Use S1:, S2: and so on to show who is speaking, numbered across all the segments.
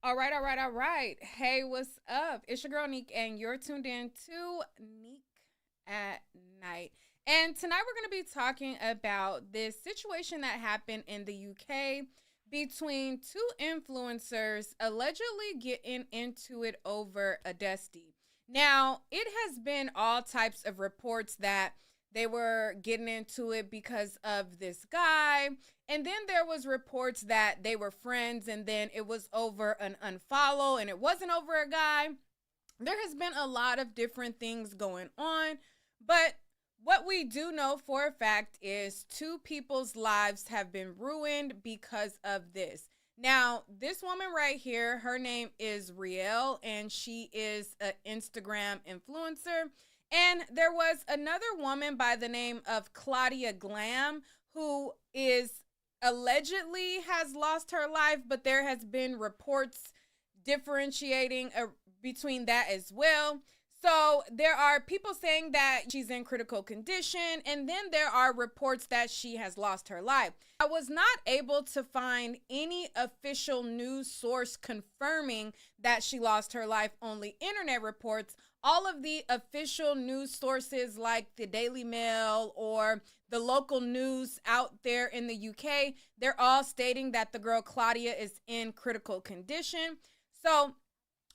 S1: All right. Hey, what's up? It's your girl Neek, and you're tuned in to Neek at Night. And tonight we're going to be talking about this situation that happened in the UK between two influencers allegedly getting into it over a Dusty. Now, it has been all types of reports that they were getting into it because of this guy. And then there was reports that they were friends and then it was over an unfollow and it wasn't over a guy. There has been a lot of different things going on. But what we do know for a fact is two people's lives have been ruined because of this. Now, this woman right here, her name is Riel, and she is an Instagram influencer. And there was another woman by the name of Claudia Glam who is allegedly has lost her life, but there has been reports differentiating between that as well. So there are people saying that she's in critical condition, and then there are reports that she has lost her life. I was not able to find any official news source confirming that she lost her life, only internet reports. All of the official news sources like the Daily Mail or the local news out there in the UK, they're all stating that the girl Claudia is in critical condition. So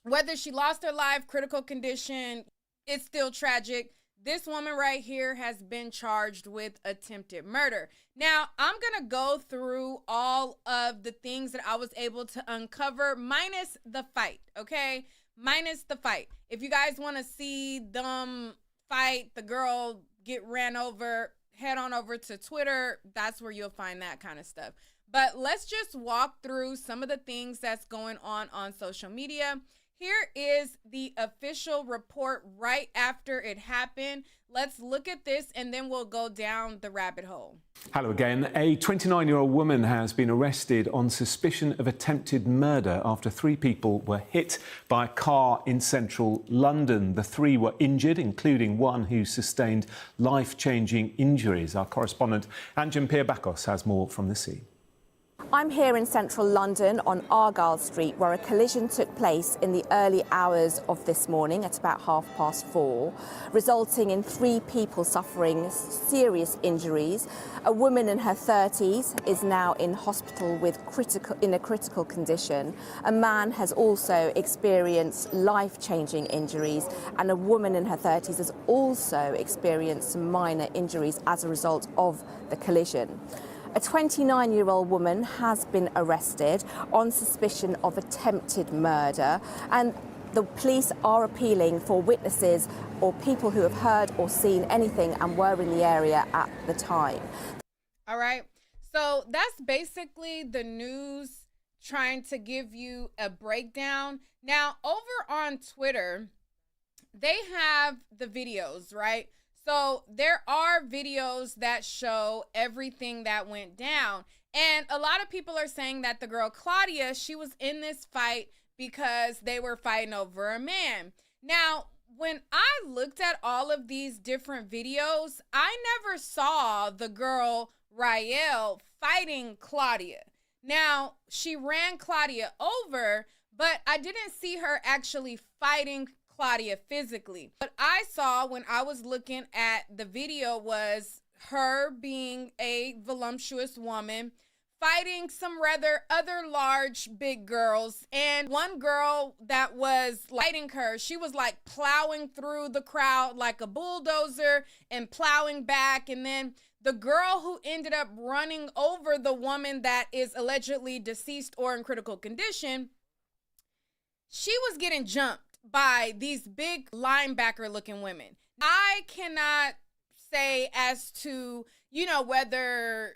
S1: whether she lost her life, critical condition, it's still tragic. This woman right here has been charged with attempted murder. Now, I'm going to go through all of the things that I was able to uncover, minus the fight, okay? Minus the fight. If you guys want to see them fight, the girl get ran over, head on over to Twitter. That's where you'll find that kind of stuff. But let's just walk through some of the things that's going on social media. Here is the official report right after it happened. Let's look at this and then we'll go down the rabbit hole.
S2: Hello again. A 29-year-old woman has been arrested on suspicion of attempted murder after three people were hit by a car in central London. The three were injured, including one who sustained life-changing injuries. Our correspondent Anjan Pierbakos has more from the scene.
S3: I'm here in central London on Argyle Street, where a collision took place in the early hours of this morning at about 4:30, resulting in three people suffering serious injuries. A woman in her 30s is now in hospital in a critical condition. A man has also experienced life-changing injuries, and a woman in her 30s has also experienced some minor injuries as a result of the collision. A 29-year-old woman has been arrested on suspicion of attempted murder, and the police are appealing for witnesses or people who have heard or seen anything and were in the area at the time.
S1: All right. So that's basically the news trying to give you a breakdown. Now, over on Twitter, they have the videos, right? So there are videos that show everything that went down. And a lot of people are saying that the girl Claudia, she was in this fight because they were fighting over a man. Now, when I looked at all of these different videos, I never saw the girl Riel fighting Claudia. Now, she ran Claudia over, but I didn't see her actually fighting Claudia physically. What I saw when I was looking at the video was her being a voluptuous woman fighting some rather other large big girls, and one girl that was fighting her, she was like plowing through the crowd like a bulldozer and plowing back. And then the girl who ended up running over the woman that is allegedly deceased or in critical condition, she was getting jumped by these big linebacker looking women. I cannot say as to, whether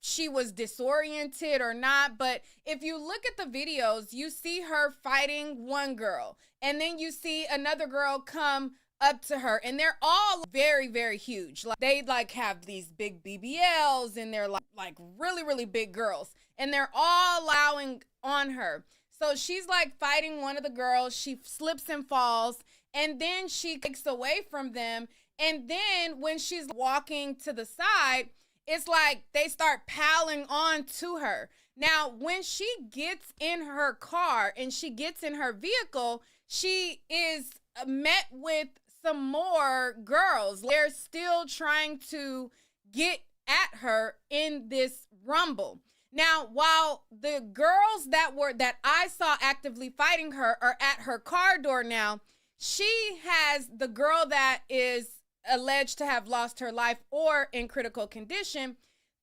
S1: she was disoriented or not, but if you look at the videos, you see her fighting one girl, and then you see another girl come up to her, and they're all very, very huge. Like, they have these big BBLs, and they're like really, really big girls, and they're all allowing on her. So she's fighting one of the girls. She slips and falls, and then she kicks away from them. And then when she's walking to the side, it's like they start piling on to her. Now, when she gets in her car and she gets in her vehicle, she is met with some more girls. They're still trying to get at her in this rumble. Now, while the girls that I saw actively fighting her are at her car door now, she has the girl that is alleged to have lost her life or in critical condition.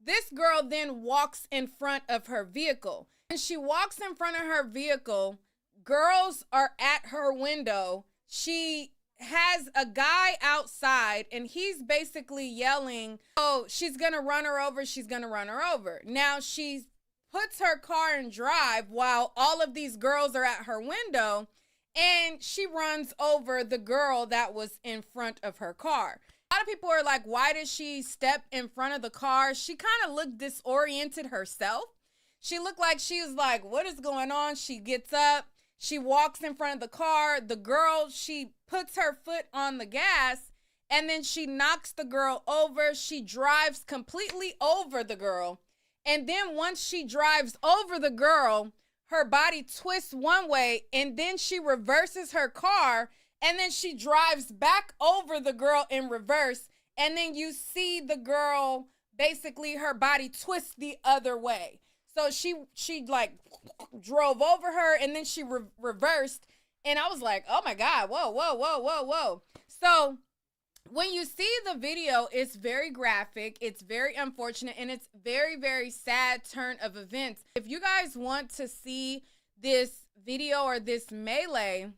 S1: This girl then walks in front of her vehicle. And she walks in front of her vehicle. Girls are at her window. She has a guy outside and he's basically yelling, oh, she's gonna run her over, she's gonna run her over. Now she puts her car in drive while all of these girls are at her window, and she runs over the girl that was in front of her car. A lot of people are like, why did she step in front of the car? She kind of looked disoriented herself. She looked like she was like, what is going on? She gets up. She walks in front of the car. The girl, she puts her foot on the gas, and then she knocks the girl over. She drives completely over the girl. And then once she drives over the girl, her body twists one way, and then she reverses her car, and then she drives back over the girl in reverse. And then you see the girl, basically her body twist the other way. So she like drove over her, and then she reversed. And I was like, oh my God, whoa, whoa, whoa, whoa, whoa. So when you see the video, it's very graphic, it's very unfortunate, and it's very, very sad turn of events. If you guys want to see this video or this melee,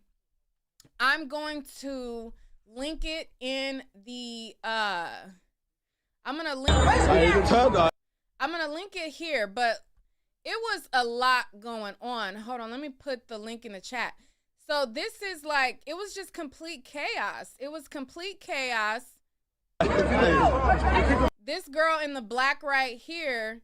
S1: I'm going to link it in the, I'm going to link it here, but it was a lot going on. Hold on, let me put the link in the chat. So this is like, it was just complete chaos. It was complete chaos. This girl in the black right here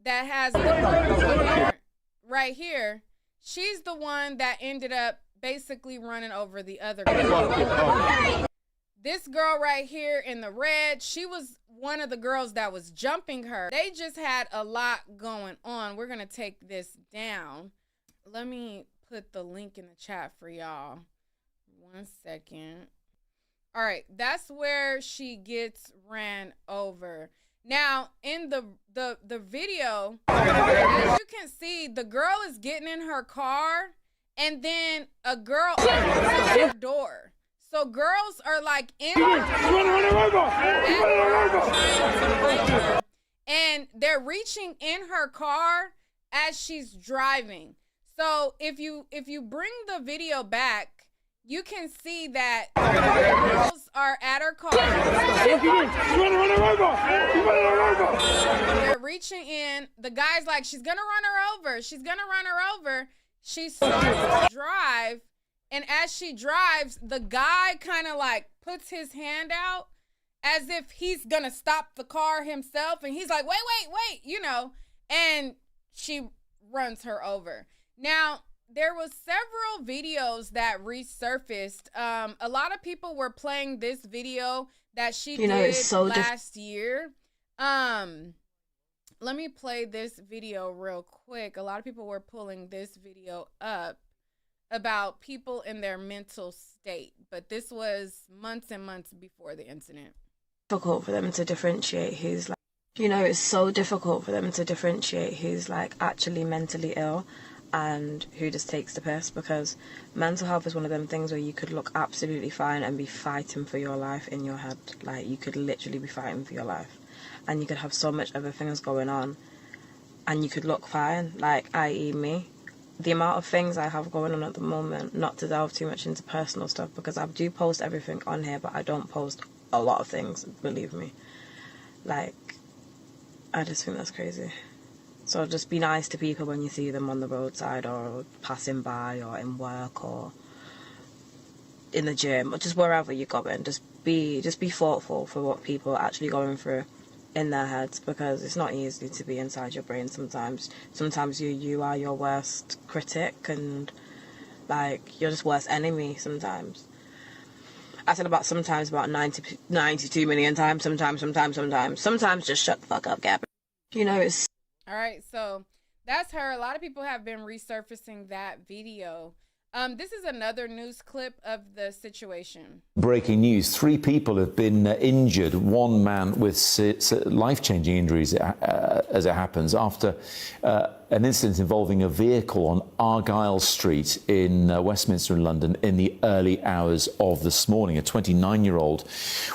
S1: that has the hair right here, she's the one that ended up basically running over the other girl. This girl right here in the red, she was one of the girls that was jumping her. They just had a lot going on. We're gonna take this down. Let me put the link in the chat for y'all. 1 second. All right, that's where she gets ran over. Now, in the video, as you can see, the girl is getting in her car, and then a girl opens her door. So girls are like in her, and they're reaching in her car as she's driving. So if you bring the video back, you can see that girls are at her car. They're reaching in. The guy's like, she's gonna run her over. She's gonna run her over. She starts to drive. And as she drives, the guy kind of like puts his hand out as if he's going to stop the car himself. And he's like, wait, you know, and she runs her over. Now, there was several videos that resurfaced. A lot of people were playing this video that she did last year. Let me play this video real quick. A lot of people were pulling this video up about people in their mental state, but this was months and months before the incident.
S4: Difficult for them to differentiate who's like, you know, it's so difficult for them to differentiate who's like actually mentally ill and who just takes the piss, because mental health is one of them things where you could look absolutely fine and be fighting for your life in your head. Like, you could literally be fighting for your life, and you could have so much other things going on and you could look fine, like, i.e. me. The amount of things I have going on at the moment, not to delve too much into personal stuff, because I do post everything on here, but I don't post a lot of things, believe me. Like, I just think that's crazy. So just be nice to people when you see them on the roadside or passing by or in work or in the gym or just wherever you're going. Just be thoughtful for what people are actually going through in their heads, because it's not easy to be inside your brain sometimes. Sometimes you are your worst critic, and like, you're just worst enemy sometimes. I said about sometimes about 92 million times, sometimes just shut the fuck up, Gabby. You know, it's...
S1: All right, so That's her. A lot of people have been resurfacing that video. This is another news clip of the situation.
S5: Breaking news, 3 people have been injured, one man with life-changing injuries as it happens after an incident involving a vehicle on Argyle Street in Westminster in London in the early hours of this morning. A 29-year-old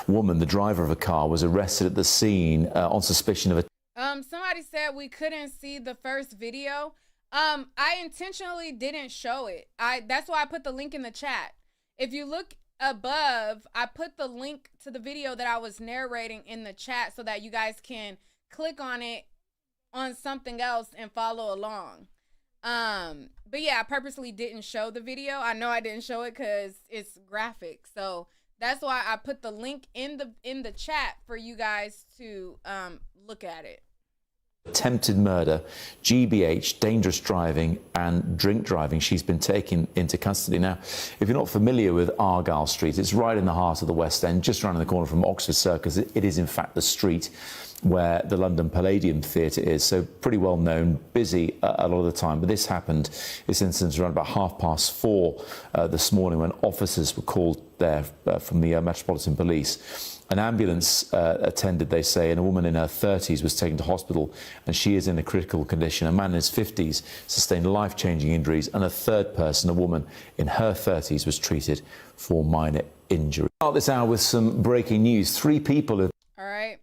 S5: woman, the driver of a car, was arrested at the scene on suspicion of a...
S1: Somebody said we couldn't see the first video. I intentionally didn't show it. That's why I put the link in the chat. If you look above, I put the link to the video that I was narrating in the chat so that you guys can click on it on something else and follow along. But yeah, I purposely didn't show the video. I know I didn't show it because it's graphic. So that's why I put the link in the chat for you guys to look at it.
S5: Attempted murder, GBH, dangerous driving and drink driving. She's been taken into custody. Now, if you're not familiar with Argyle Street, it's right in the heart of the West End, just around the corner from Oxford Circus. It is in fact the street where the London Palladium Theatre is, so pretty well known, busy a lot of the time. But this incident around about 4:30 this morning when officers were called there from the Metropolitan Police. An ambulance attended, they say, and a woman in her 30s was taken to hospital, and she is in a critical condition. A man in his 50s sustained life-changing injuries, and a third person, a woman in her 30s, was treated for minor injury. Start this hour with some breaking news. 3 people have...
S1: All right.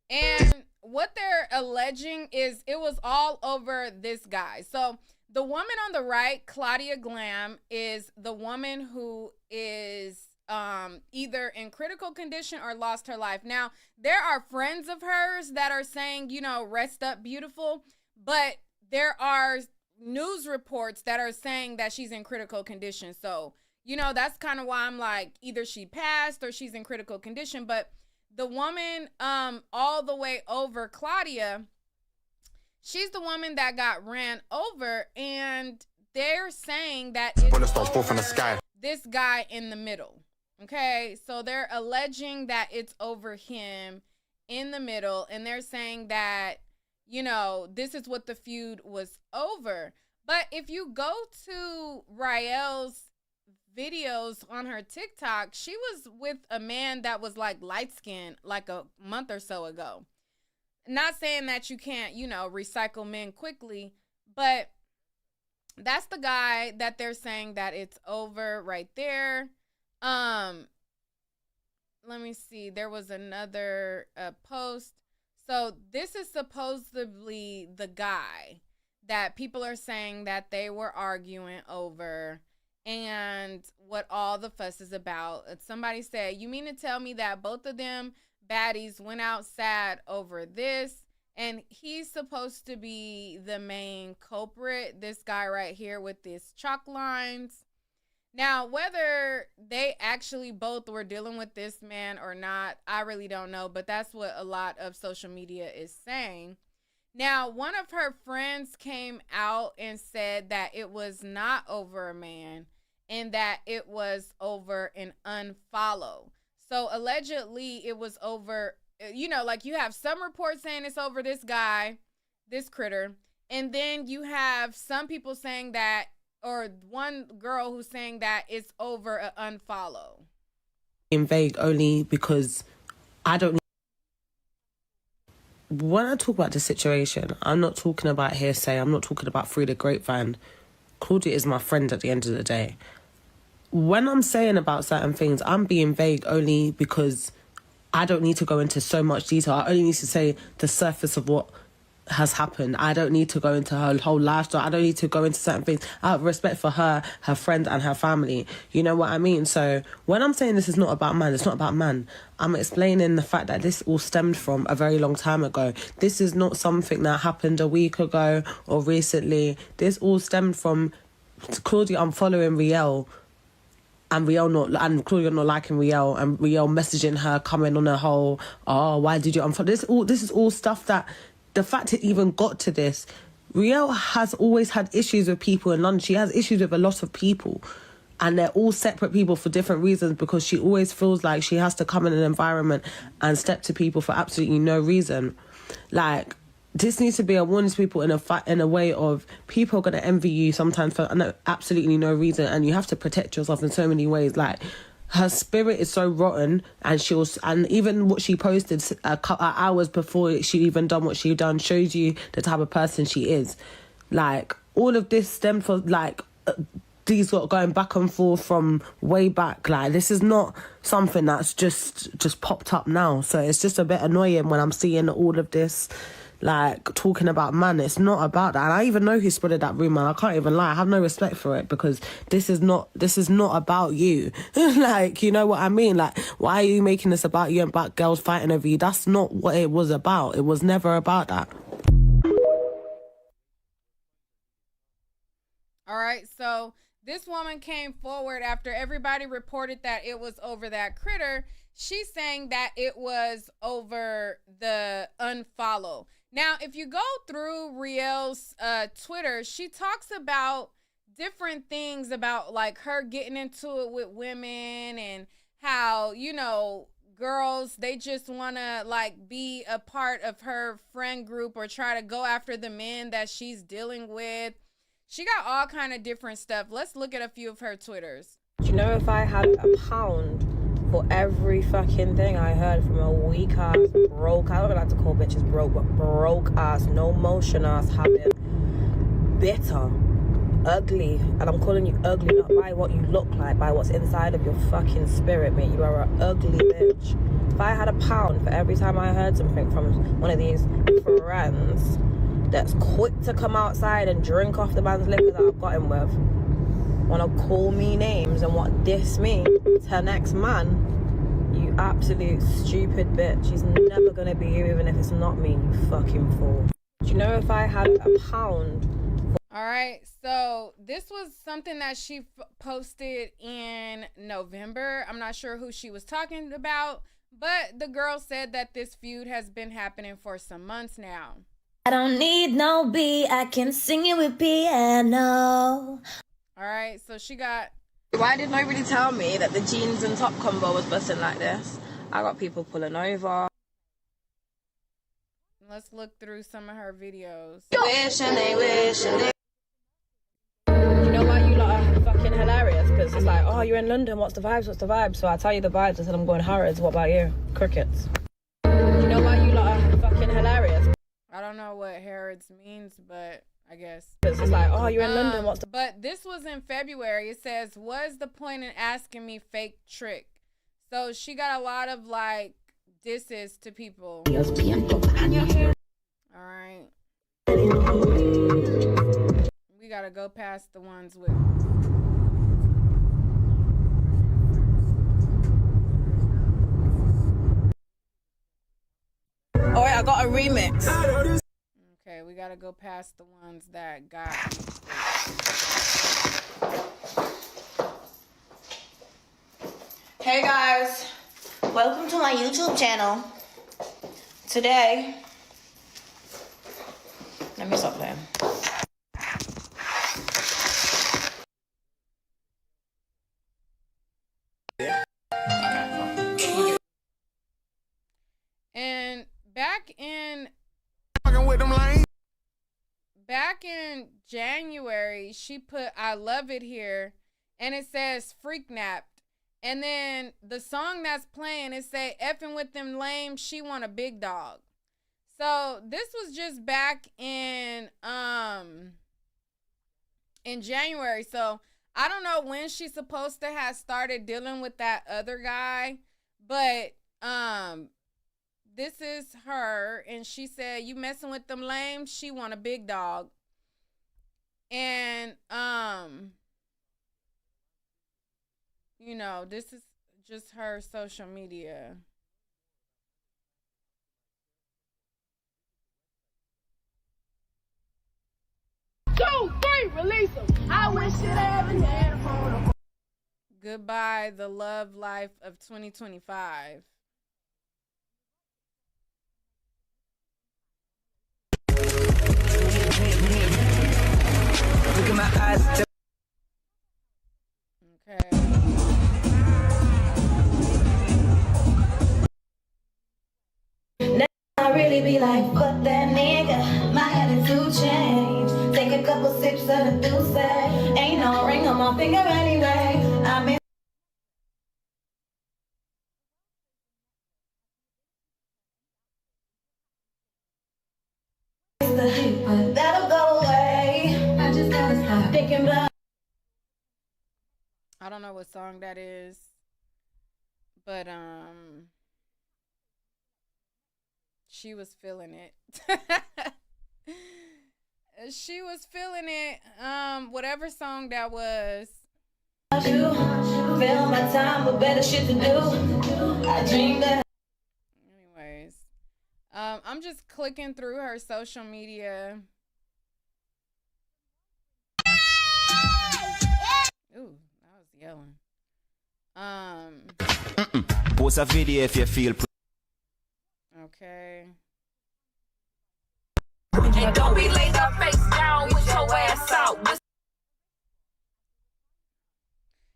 S1: And what they're alleging is it was all over this guy. So the woman on the right, Claudia Glam, is the woman who is either in critical condition or lost her life. Now, there are friends of hers that are saying, you know, rest up, beautiful. But there are news reports that are saying that she's in critical condition. So, you know, that's kind of why I'm like, either she passed or she's in critical condition. But the woman all the way over, Claudia, she's the woman that got ran over, and they're saying that it's this guy in the middle. Okay, so they're alleging that it's over him in the middle, and they're saying that, you know, this is what the feud was over. But if you go to Rael's videos on her TikTok, she was with a man that was like light-skinned like a month or so ago. Not saying that you can't, you know, recycle men quickly, but that's the guy that they're saying that it's over right there. Let me see. There was another post. So this is supposedly the guy that people are saying that they were arguing over and what all the fuss is about. Somebody said, you mean to tell me that both of them baddies went out sad over this? And he's supposed to be the main culprit, this guy right here with these chalk lines. Now, whether they actually both were dealing with this man or not, I really don't know. But that's what a lot of social media is saying. Now, one of her friends came out and said that it was not over a man and that it was over an unfollow. So allegedly it was over, you know, like you have some reports saying it's over this guy, this critter. And then you have some people saying that, or one girl who's saying that it's over an unfollow.
S6: In vague only because I don't. When I talk about the situation, I'm not talking about hearsay. I'm not talking about through the grapevine. Claudia is my friend at the end of the day. When I'm saying about certain things, I'm being vague only because I don't need to go into so much detail. I only need to say the surface of what has happened. I don't need to go into her whole lifestyle. I don't need to go into certain things. I have respect for her, her friend and her family. You know what I mean? So when I'm saying this is not about man, it's not about man. I'm explaining the fact that this all stemmed from a very long time ago. This is not something that happened a week ago or recently. This all stemmed from Claudia unfollowing Riel and Claudia not liking Riel and Riel messaging her, coming on her whole, oh, why did you unfollow? This is all stuff that the fact it even got to this, Riel has always had issues with people in London. She has issues with a lot of people. And they're all separate people for different reasons because she always feels like she has to come in an environment and step to people for absolutely no reason. Like, this needs to be a warning to people in a way of people are going to envy you sometimes for absolutely no reason, and you have to protect yourself in so many ways. Like, her spirit is so rotten, and even what she posted hours before she even done what she done shows you the type of person she is. Like, all of this stemmed from these got going back and forth from way back. Like, this is not something that's just popped up now. So it's just a bit annoying when I'm seeing all of this, like, talking about man. It's not about that. And I even know who spread that rumour. I can't even lie. I have no respect for it, because this is not about you. Like, you know what I mean? Like, why are you making this about you and about girls fighting over you? That's not what it was about. It was never about that.
S1: All right, so this woman came forward after everybody reported that it was over that critter. She's saying that it was over the unfollow. Now, if you go through Riel's Twitter, she talks about different things about, like, her getting into it with women and how, you know, girls, they just want to, like, be a part of her friend group or try to go after the men that she's dealing with. She got all kind of different stuff. Let's look at a few of her Twitters.
S4: Do you know, if I had £1 for every fucking thing I heard from a weak ass, broke, I don't like to call bitches broke, but broke ass, no motion ass, habit, bitter, ugly, and I'm calling you ugly not by what you look like, by what's inside of your fucking spirit, mate. You are an ugly bitch. If I had £1 for every time I heard something from one of these friends that's quick to come outside and drink off the man's liquor that I've got him with, wanna call me names and what diss me to her next man, you absolute stupid bitch. He's never gonna be you, even if it's not me, you fucking fool. Do you know, if I had £1...
S1: All right, so this was something that she posted in November. I'm not sure who she was talking about, but the girl said that this feud has been happening for some months now.
S7: I don't need no beat, I can sing it with piano.
S1: All right, so she got...
S4: Why did nobody tell me that the jeans and top combo was busting like this? I got people pulling over.
S1: Let's look through some of her videos.
S4: Wish and they wish and they... You know why you lot are fucking hilarious? Because it's like, oh, you're in London, what's the vibes, what's the vibes? So I tell you the vibes, I said I'm going Harrods, what about you? Crickets. You know why you lot are fucking hilarious?
S1: I don't know what Harrods means, but I guess.
S4: It's like, oh, you're in London, what's the...
S1: But this was in February. It says, what's the point in asking me fake trick? So she got a lot of, like, disses to people. All right. We got to go past the ones with...
S4: Oh, wait, I got a remix.
S1: Okay, we gotta go past the ones that got...
S7: Hey guys, welcome to my YouTube channel. Today, let me stop playing.
S1: And back in January, she put "I love it here," and it says "freak napped." And then the song that's playing, it say "effing with them lame, she want a big dog." So this was just back in January. So I don't know when she's supposed to have started dealing with that other guy, but this is her, and she said, "You messing with them lame, she want a big dog." And you know, this is just her social media.
S8: Two, three, release them. I wish it ever had a phone.
S1: Goodbye, the love life of 2025.
S8: Look at my eyes.
S1: Okay.
S7: Now I really be like, fuck that nigga, my attitude change. Take a couple sips of the Douce, ain't no ring on my finger anyway. I'm in but that'll go away. I just gotta stop thinking about.
S1: I don't know what song that is, but she was feeling it. She was feeling it. Whatever song that was.
S7: You fill my time with better shit to do. I dream that.
S1: Anyways, I'm just clicking through her social media. Ooh, I was yelling.
S9: Post a video if you feel.
S1: Okay.
S8: And don't be laid up face down with your ass out.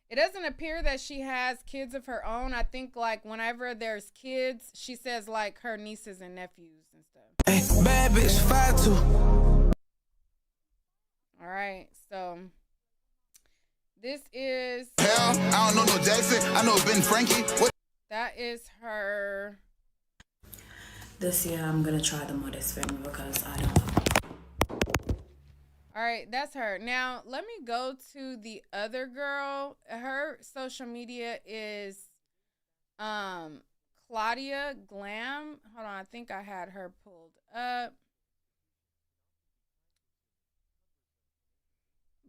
S1: It doesn't appear that she has kids of her own. I think like whenever there's kids, she says like her nieces and nephews and stuff.
S9: Hey, bad bitch, 5'2".
S1: All right, so this is.
S10: Hell, I don't know no Jackson. I know Ben Frankie. What?
S1: That is her.
S11: This year I'm gonna try the modest thing because I don't know.
S1: All right, that's her. Now, let me go to the other girl. Her social media is Claudia Glam. Hold on, I think I had her pulled up.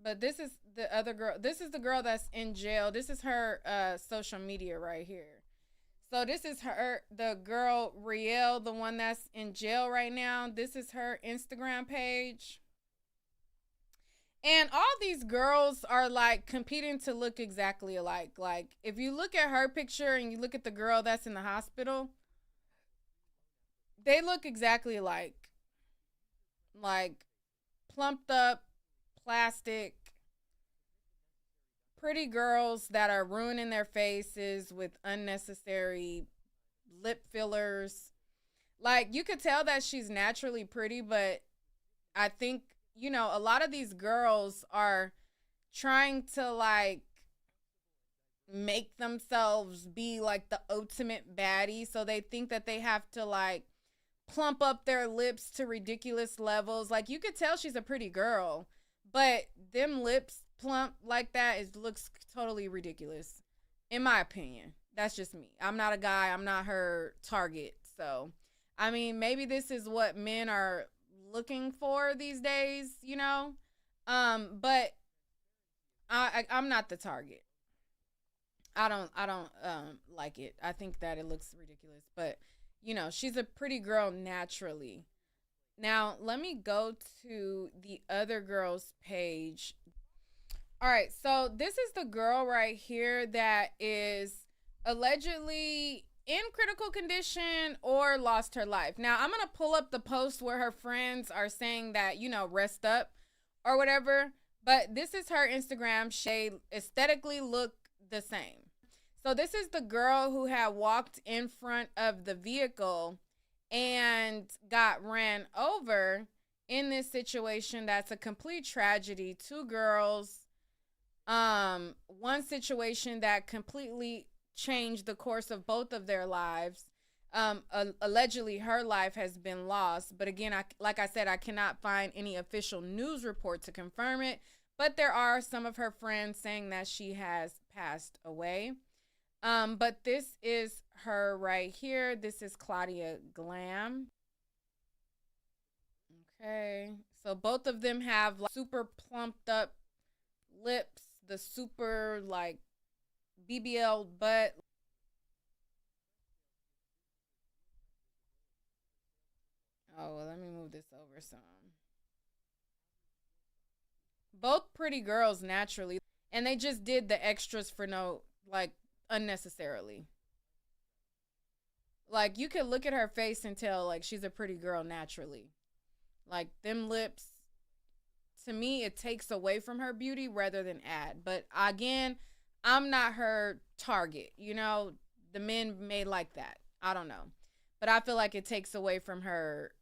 S1: But this is the other girl. This is the girl that's in jail. This is her social media right here. So this is her, the girl Riel, the one that's in jail right now. This is her Instagram page. And all these girls are like competing to look exactly alike. Like if you look at her picture and you look at the girl that's in the hospital, they look exactly alike. Like plumped up, plastic, pretty girls that are ruining their faces with unnecessary lip fillers. Like you could tell that she's naturally pretty, but I think, you know, a lot of these girls are trying to like make themselves be like the ultimate baddie. So they think that they have to like plump up their lips to ridiculous levels. Like you could tell she's a pretty girl, but them lips plump like that looks totally ridiculous, in my opinion. That's just me. I'm not a guy. I'm not her target. So, I mean, maybe this is what men are looking for these days, you know. But I'm not the target. I don't like it. I think that it looks ridiculous. But you know, she's a pretty girl naturally. Now, let me go to the other girl's page. All right, so this is the girl right here that is allegedly in critical condition or lost her life. Now, I'm going to pull up the post where her friends are saying that, you know, rest up or whatever. But this is her Instagram. She aesthetically look the same. So this is the girl who had walked in front of the vehicle and got ran over in this situation. That's a complete tragedy. Two girls. One situation that completely changed the course of both of their lives. Allegedly, her life has been lost. But again, like I said, I cannot find any official news report to confirm it. But there are some of her friends saying that she has passed away. But this is her right here. This is Claudia Glam. Okay. So both of them have like super plumped up lips. The super like BBL butt. Oh, well, let me move this over some. Both pretty girls naturally. And they just did the extras for no, like, unnecessarily. Like, you could look at her face and tell, like, she's a pretty girl naturally. Like, them lips, to me, it takes away from her beauty rather than add. But again, I'm not her target. You know, the men may like that. I don't know. but I feel like it takes away from her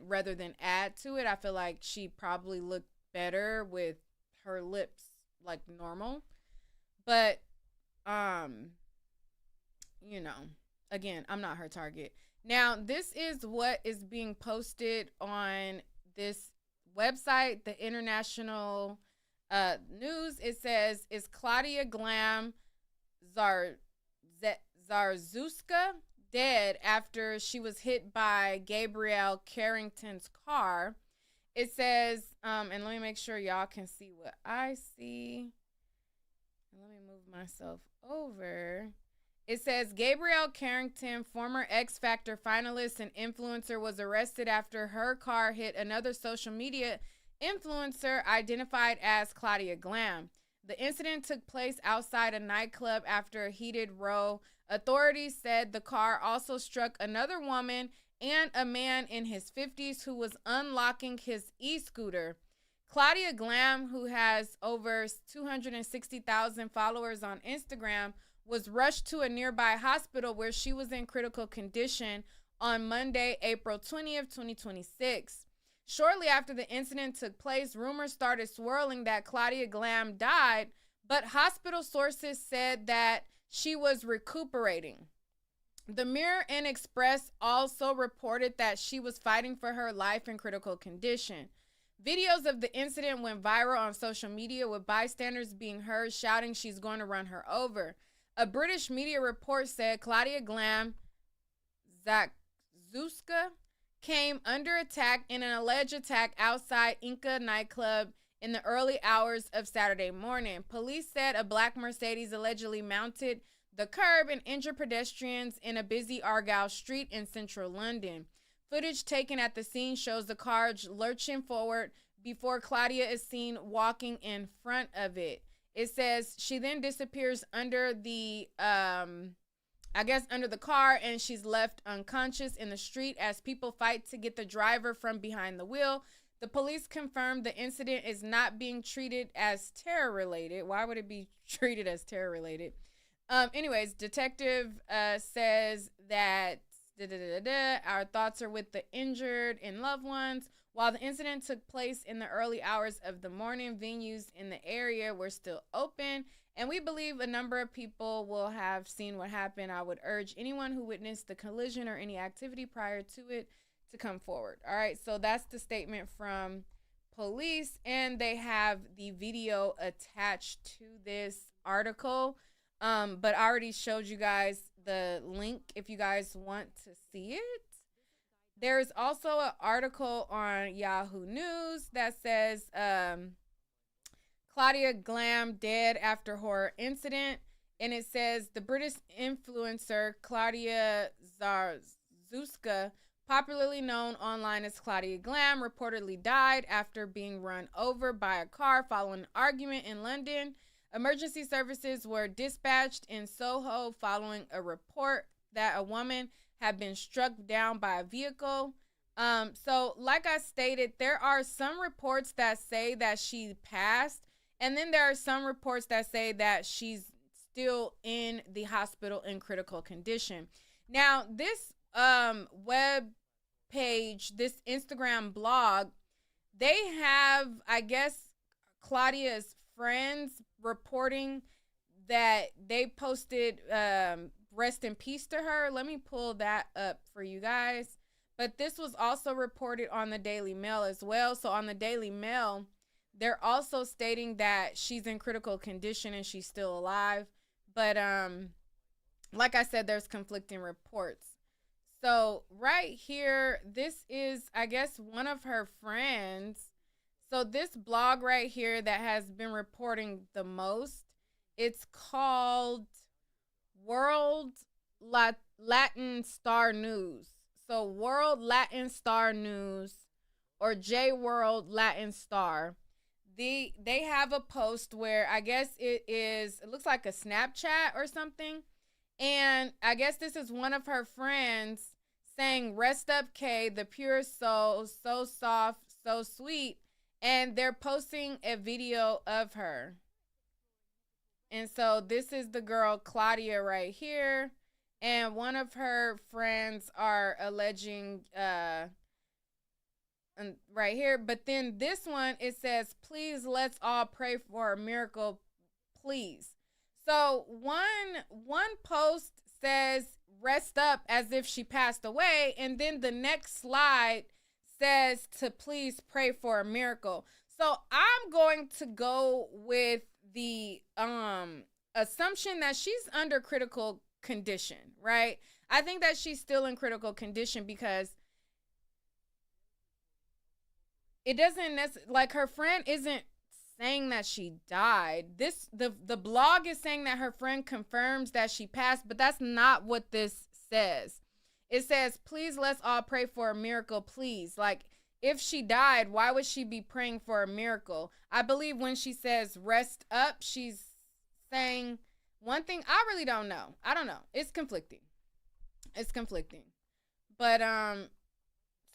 S1: rather than add to it. I feel like she probably looked better with her lips like normal. But you know, again, I'm not her target. Now, this is what is being posted on this website, the international news. It says, is Claudia Glam Zarzewska dead after she was hit by Gabrielle Carrington's car? It says, and let me make sure y'all can see what I see. Let me move myself over. It says Gabrielle Carrington, former X Factor finalist and influencer, was arrested after her car hit another social media influencer identified as Claudia Glam. The incident took place outside a nightclub after a heated row. Authorities said the car also struck another woman and a man in his 50s who was unlocking his e-scooter. Claudia Glam, who has over 260,000 followers on Instagram, was rushed to a nearby hospital where she was in critical condition on Monday, April 20th, 2026. Shortly after the incident took place, rumors started swirling that Claudia Glam died, but hospital sources said that she was recuperating. The Mirror and Express also reported that she was fighting for her life in critical condition. Videos of the incident went viral on social media, with bystanders being heard shouting she's going to run her over. A British media report said Claudia Glam Zarzewska came under attack in an alleged attack outside Inca nightclub in the early hours of Saturday morning. Police said a black Mercedes allegedly mounted the curb and injured pedestrians in a busy Argyle street in central London. Footage taken at the scene shows the car lurching forward before Claudia is seen walking in front of it. It says she then disappears under the, under the car, and she's left unconscious in the street as people fight to get the driver from behind the wheel. The police confirmed the incident is not being treated as terror-related. Why would it be treated as terror-related? Anyways, detective says that our thoughts are with the injured and loved ones. While the incident took place in the early hours of the morning, venues in the area were still open, and we believe a number of people will have seen what happened. I would urge anyone who witnessed the collision or any activity prior to it to come forward. All right, so that's the statement from police, and they have the video attached to this article. But I already showed you guys the link if you guys want to see it. There's also an article on Yahoo News that says Claudia Glam dead after horror incident. And it says the British influencer Claudia Zarzewska, popularly known online as Claudia Glam, reportedly died after being run over by a car following an argument in London. Emergency services were dispatched in Soho following a report that a woman had been struck down by a vehicle. So like I stated, there are some reports that say that she passed, and then there are some reports that say that she's still in the hospital in critical condition. Now, this web page, this Instagram blog, they have, I guess, Claudia's friends reporting that they posted rest in peace to her. Let me pull that up for you guys. But this was also reported on the Daily Mail as well. So on the Daily Mail, they're also stating that she's in critical condition and she's still alive. But like I said, there's conflicting reports. So right here, this is, I guess, one of her friends. So this blog right here that has been reporting the most, it's called World Latin Star News. So World Latin Star News, or J World Latin Star. They have a post where I guess it looks like a Snapchat or something. And I guess this is one of her friends saying, "Rest up, Kay, the pure soul, so soft, so sweet." And they're posting a video of her. And so this is the girl Claudia right here. And one of her friends are alleging right here, but then this one, it says, please let's all pray for a miracle, please. So one post says rest up as if she passed away, and then the next slide says to please pray for a miracle. So I'm going to go with the assumption that she's under critical condition, right? I think that she's still in critical condition because it doesn't necessarily, like, her friend isn't saying that she died. The blog is saying that her friend confirms that she passed, but that's not what this says. It says, please let's all pray for a miracle, please. Like, if she died, why would she be praying for a miracle? I believe when she says rest up, she's saying one thing. I really don't know. I don't know. It's conflicting. But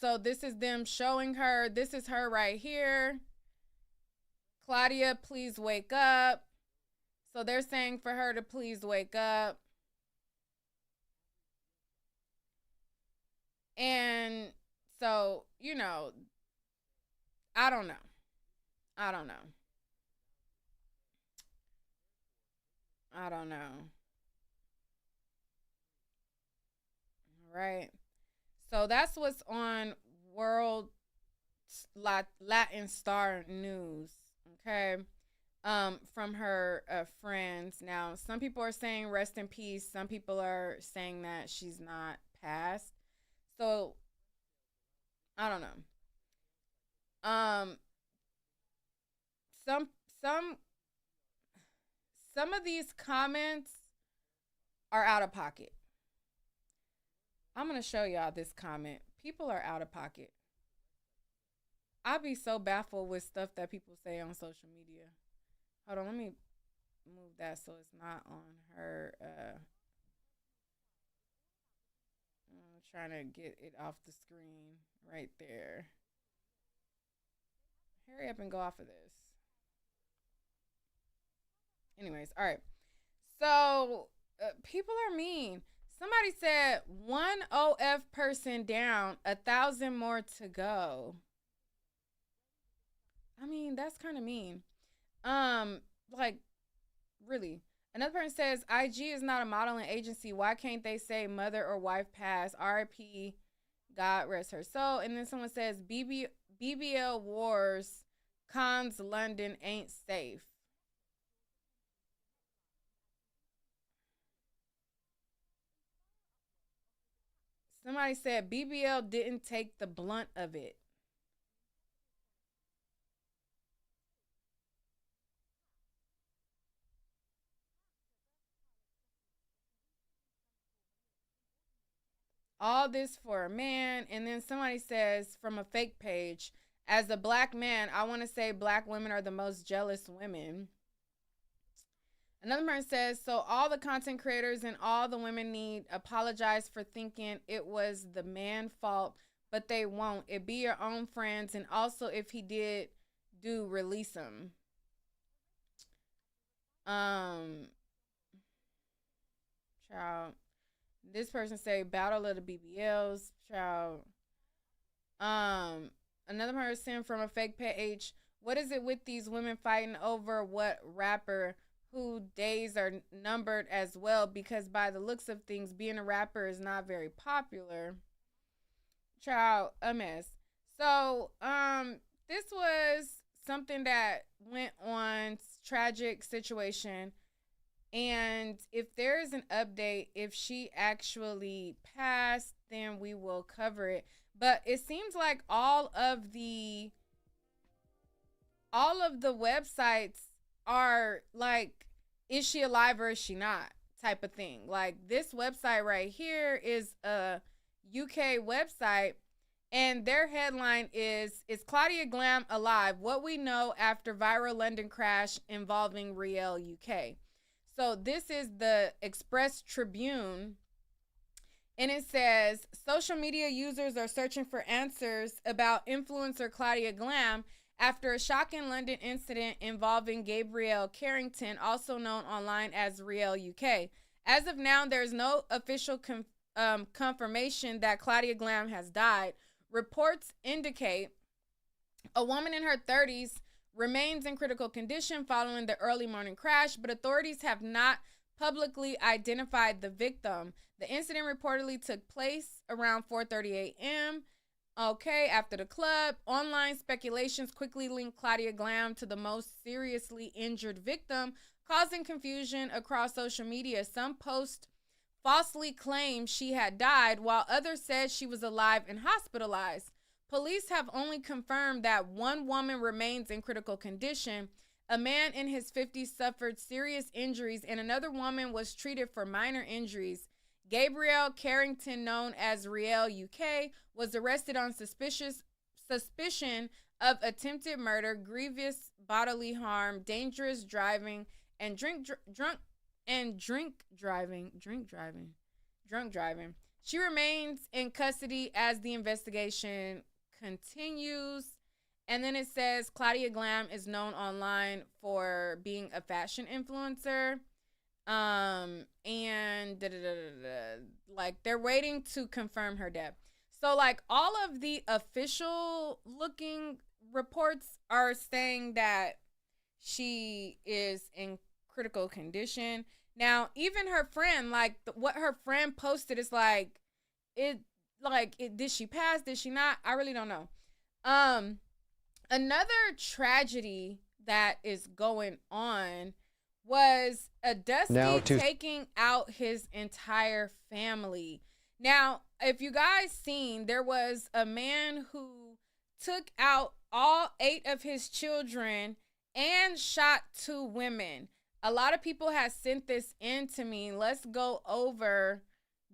S1: so this is them showing her. This is her right here. Claudia, please wake up. So they're saying for her to please wake up. And so, you know, I don't know. All right. So that's what's on World Latin Star News. Okay. From her friends. Now, some people are saying rest in peace. Some people are saying that she's not passed. So I don't know. Some of these comments are out of pocket. I'm going to show y'all this comment. People are out of pocket. I be so baffled with stuff that people say on social media. Hold on, let me move that so it's not on her. I'm trying to get it off the screen right there. Hurry up and go off of this. Anyways, all right. So people are mean. Somebody said 1 OF person down, 1,000 more to go. I mean, that's kind of mean. Like, really. Another person says, IG is not a modeling agency. Why can't they say mother or wife passed? RIP, God rest her soul. And then someone says, BBL wars, cons London ain't safe. Somebody said BBL didn't take the blunt of it. All this for a man. And then somebody says from a fake page, as a black man, I want to say black women are the most jealous women. Another person says, so all the content creators and all the women need apologize for thinking it was the man's fault, but they won't. It be your own friends. And also if he did do, release him. Child. This person say battle of the BBLs. Child. Another person from a fake page. What is it with these women fighting over what rapper who days are numbered as well? Because by the looks of things, being a rapper is not very popular. Child, a mess. So, this was something that went on, tragic situation. And if there is an update, if she actually passed, then we will cover it. But it seems like all of the websites are like, is she alive or is she not type of thing. Like this website right here is a UK website, and their headline is Claudia Glam alive? What we know after viral London crash involving Riel UK. So this is the Express Tribune, and it says social media users are searching for answers about influencer Claudia Glam after a shocking London incident involving Gabrielle Carrington, also known online as Riel UK. As of now, there's no official confirmation that Claudia Glam has died. Reports indicate a woman in her 30s remains in critical condition following the early morning crash, but authorities have not publicly identified the victim. The incident reportedly took place around 4:30 a.m. After the club. Online speculations quickly linked Claudia Glam to the most seriously injured victim, causing confusion across social media. Some posts falsely claimed she had died, while others said she was alive and hospitalized. Police have only confirmed that one woman remains in critical condition. A man in his 50s suffered serious injuries, and another woman was treated for minor injuries. Gabrielle Carrington, known as Riel UK, was arrested on suspicion of attempted murder, grievous bodily harm, dangerous driving, and drunk driving. She remains in custody as the investigation continues. And then it says Claudia Glam is known online for being a fashion influencer. Like they're waiting to confirm her death. So like all of the official looking reports are saying that she is in critical condition. Now, even her friend, what her friend posted is did she pass? Did she not? I really don't know. Another tragedy that is going on was a Dusty taking out his entire family. Now, if you guys seen, there was a man who took out all 8 of his children and shot 2 women. A lot of people have sent this in to me. Let's go over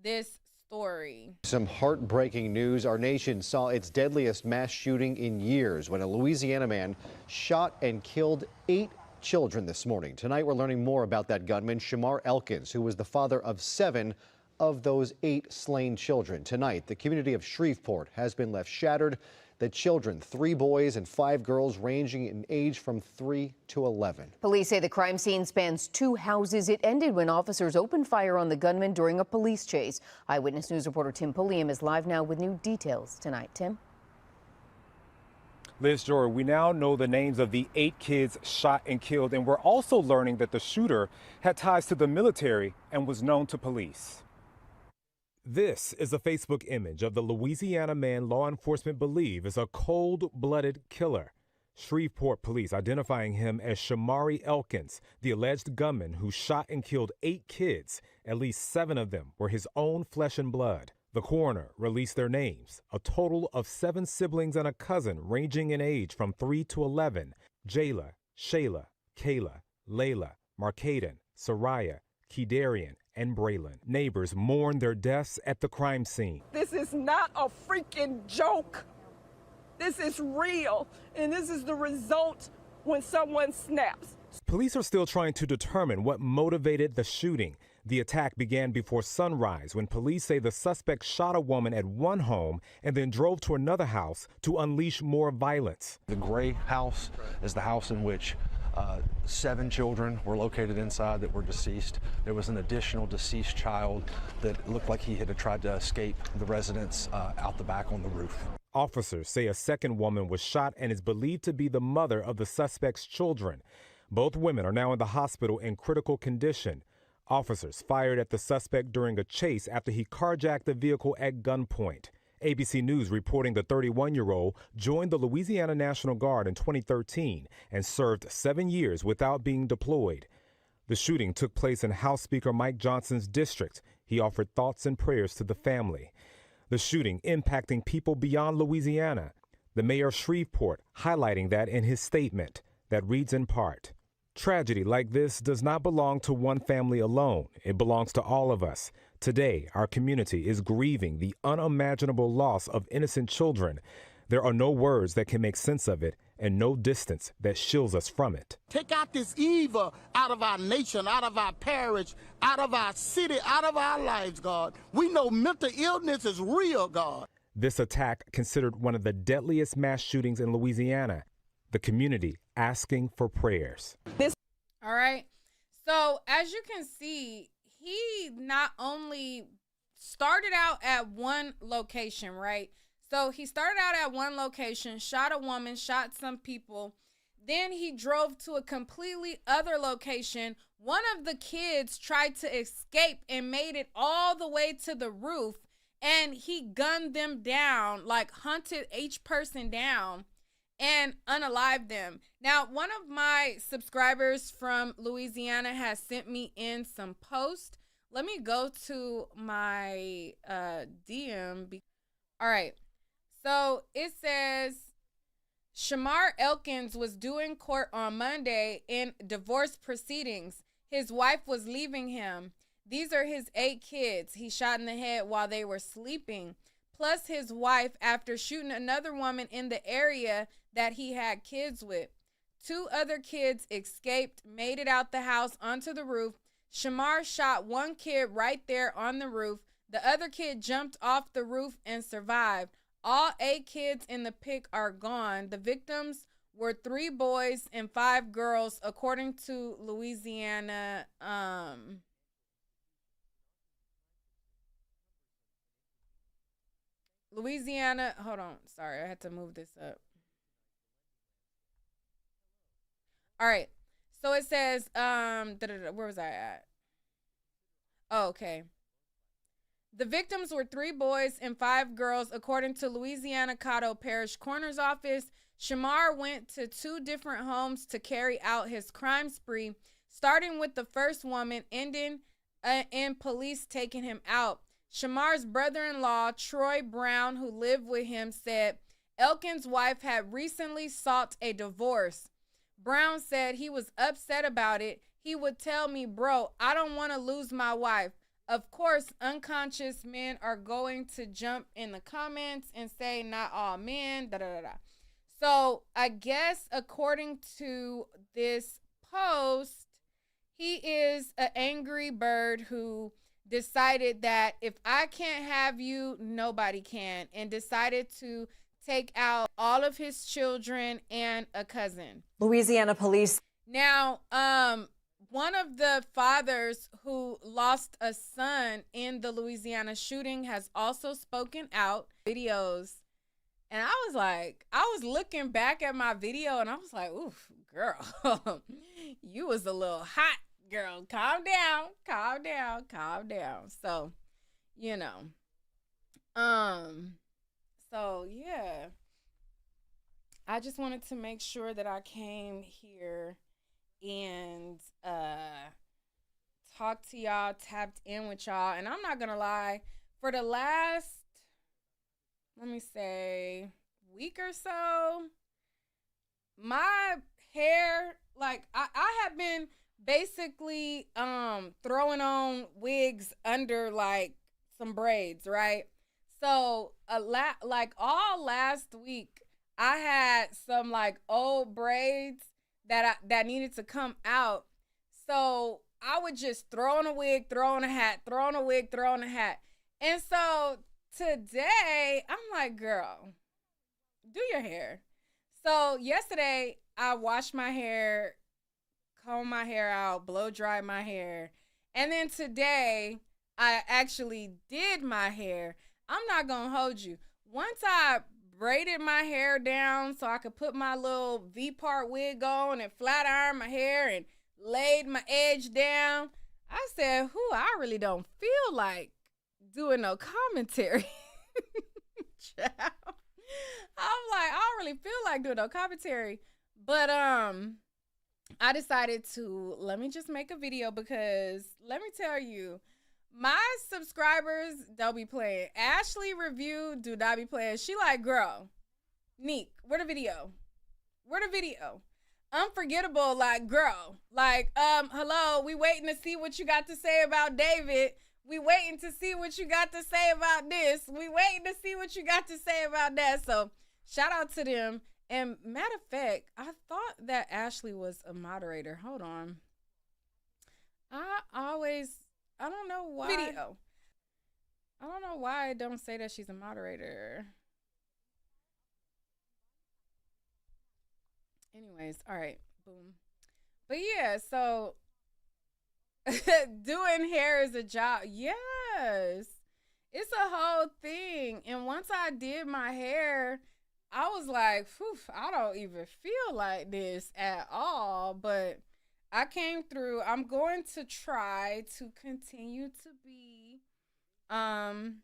S1: this story.
S12: Some heartbreaking news. Our nation saw its deadliest mass shooting in years when a Louisiana man shot and killed 8 children this morning. Tonight, we're learning more about that gunman, Shamar Elkins, who was the father of 7 of those 8 slain children. Tonight, the community of Shreveport has been left shattered. The children, 3 boys and 5 girls, ranging in age from 3 to 11.
S13: Police say the crime scene spans 2 houses. It ended when officers opened fire on the gunman during a police chase. Eyewitness News reporter Tim Pulliam is live now with new details tonight. Tim?
S14: Liz, Jory, we now know the names of the 8 kids shot and killed, and we're also learning that the shooter had ties to the military and was known to police. This is a Facebook image of the Louisiana man law enforcement believe is a cold-blooded killer. Shreveport police identifying him as Shamari Elkins, the alleged gunman who shot and killed 8 kids. At least 7 of them were his own flesh and blood. The coroner released their names, a total of 7 siblings and a cousin ranging in age from 3 to 11, Jayla, Shayla, Kayla, Layla, Markaden, Soraya, Kedarian, and Braylon. Neighbors mourn their deaths at the crime scene.
S8: This is not a freaking joke. This is real, and this is the result when someone snaps.
S14: Police are still trying to determine what motivated the shooting. The attack began before sunrise when police say the suspect shot a woman at one home and then drove to another house to unleash more violence.
S15: The gray house is the house in which 7 children were located inside that were deceased. There was an additional deceased child that looked like he had tried to escape the residence out the back on the roof.
S14: Officers say a second woman was shot and is believed to be the mother of the suspect's children. Both women are now in the hospital in critical condition. Officers fired at the suspect during a chase after he carjacked the vehicle at gunpoint. ABC News reporting the 31-year-old joined the Louisiana National Guard in 2013 and served 7 years without being deployed. The shooting took place in House Speaker Mike Johnson's district. He offered thoughts and prayers to the family. The shooting impacting people beyond Louisiana. The mayor of Shreveport highlighting that in his statement that reads in part, "Tragedy like this does not belong to one family alone. It belongs to all of us. Today, our community is grieving the unimaginable loss of innocent children. There are no words that can make sense of it and no distance that shields us from it."
S16: Take out this evil out of our nation, out of our parish, out of our city, out of our lives, God. We know mental illness is real, God.
S14: This attack considered one of the deadliest mass shootings in Louisiana. The community asking for prayers.
S1: All right. So as you can see, he not only started out at one location, right? So he started out at one location, shot a woman, shot some people. Then he drove to a completely other location. One of the kids tried to escape and made it all the way to the roof. And he gunned them down, like hunted each person down and unalived them. Now, one of my subscribers from Louisiana has sent me in some posts. Let me go to my DM. All right. So it says Shamar Elkins was due in court on Monday in divorce proceedings. His wife was leaving him. These are his 8 kids he shot in the head while they were sleeping, plus his wife after shooting another woman in the area that he had kids with. 2 other kids escaped, made it out the house onto the roof. Shamar shot one kid right there on the roof. The other kid jumped off the roof and survived. All 8 kids in the pic are gone. The victims were 3 boys and 5 girls, according to Louisiana. Louisiana. Hold on. Sorry, I had to move this up. All right. So it says, where was I at? Oh, okay. The victims were 3 boys and 5 girls, according to Louisiana Caddo Parish Coroner's Office. Shamar went to 2 different homes to carry out his crime spree, starting with the first woman, ending in police taking him out. Shamar's brother-in-law, Troy Brown, who lived with him, said Elkins' wife had recently sought a divorce. Brown said he was upset about it. He would tell me, bro, I don't want to lose my wife. Of course, unconscious men are going to jump in the comments and say not all men, da da da da. So I guess according to this post, he is an angry bird who decided that if I can't have you, nobody can, and decided to take out all of his children and a cousin.
S17: Louisiana police.
S1: Now, one of the fathers who lost a son in the Louisiana shooting has also spoken out videos. And I was looking back at my video and I was like, oof, girl, you was a little hot, girl. Calm down, calm down, calm down. So, you know, so yeah, I just wanted to make sure that I came here and talk to y'all, tapped in with y'all. And I'm not gonna lie, for the last, let me say, week or so, my hair, like I have been basically throwing on wigs under like some braids, right? So like all last week I had some like old braids that needed to come out. So I would just throw on a wig, throw on a hat, throw on a wig, throw on a hat. And so today I'm like, girl, do your hair. So yesterday I washed my hair, combed my hair out, blow dried my hair. And then today I actually did my hair. I'm not gonna hold you. Once I braided my hair down so I could put my little V-part wig on and flat iron my hair and laid my edge down, I said, I really don't feel like doing no commentary. I'm like, I don't really feel like doing no commentary. But I decided to let me just make a video because let me tell you, my subscribers don't be playing. Ashley Review do not be playing. She like, girl, Neek, where the video? Where the video? Unforgettable, like, girl, like, hello, we waiting to see what you got to say about David. We waiting to see what you got to say about this. We waiting to see what you got to say about that. So shout out to them. And matter of fact, I thought that Ashley was a moderator. Hold on. I don't know why. Video. I don't know why I don't say that she's a moderator. Anyways, all right, boom. But yeah, so doing hair is a job. Yes. It's a whole thing. And once I did my hair, I was like, phew, I don't even feel like this at all. But I came through. I'm going to try to continue to be on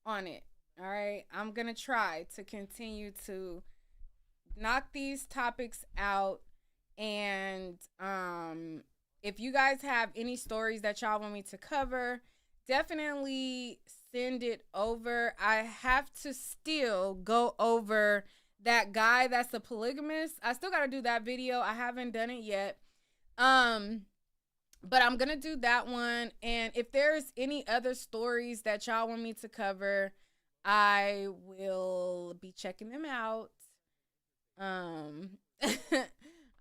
S1: it. All right. I'm going to try to continue to knock these topics out. And if you guys have any stories that y'all want me to cover, definitely send it over. I have to still go over that guy that's a polygamist. I still got to do that video. I haven't done it yet. But I'm going to do that one. And if there's any other stories that y'all want me to cover, I will be checking them out.